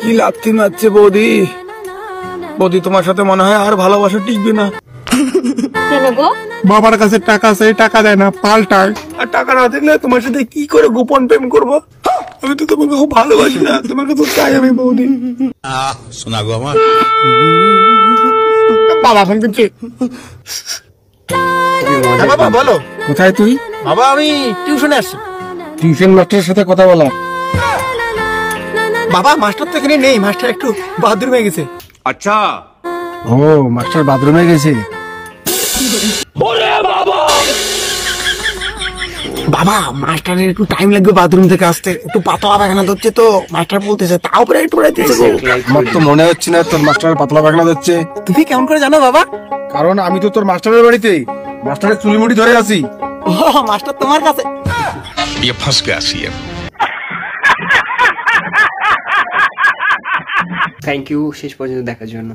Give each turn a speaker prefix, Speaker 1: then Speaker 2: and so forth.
Speaker 1: কি লাথি মারছে বৌদি। বৌদি তোমার সাথে মনে হয় আর ভালোবাসা টিকবে না। বাবার কাছে টাকা আছে, টাকা দেয় না, পাল্টায়। আর টাকা না দিলে তোমার সাথে কি করে গোপন প্রেম করবো? আমি তো তোমাকে খুব ভালোবাসি না, তোমাকে তো চাই আমি বৌদি।
Speaker 2: শোনা গো আমার
Speaker 1: বাবা ফোন করছে। বাবা বলো, কোথায় তুই?
Speaker 3: বাবা আমি টিউশনে আসছি।
Speaker 1: টিউশন মাস্টারের সাথে কথা বলা।
Speaker 3: বাবা মাস্টার তো এখানে নেই, মাস্টার একটু বাথরুমে গেছে।
Speaker 2: আচ্ছা
Speaker 1: ও মাস্টার বাথরুমে গেছে।
Speaker 3: বাবা মাস্টারের একটু টাইম লাগবে বাথরুম থেকে আসতে, একটু পাতলা পায়খানা ধরছে তো মাস্টার বলতেছে, তাও উপরে একটু পড়াইতেছে গো।
Speaker 1: আমার তো মনে হচ্ছে না তোর মাস্টারের পাতলা পায়খানা যাচ্ছে।
Speaker 3: তুমি কেমন করে জানো বাবা?
Speaker 1: কারণ আমি তো তোর মাস্টারের বাড়িতে মাস্টারের চুলিমুড়ি ধরে আছি।
Speaker 3: ও মাস্টার তোমার কাছে।
Speaker 2: ये फंस गया सीएम।
Speaker 4: থ্যাংক ইউ শেষ পর্যন্ত দেখার জন্য।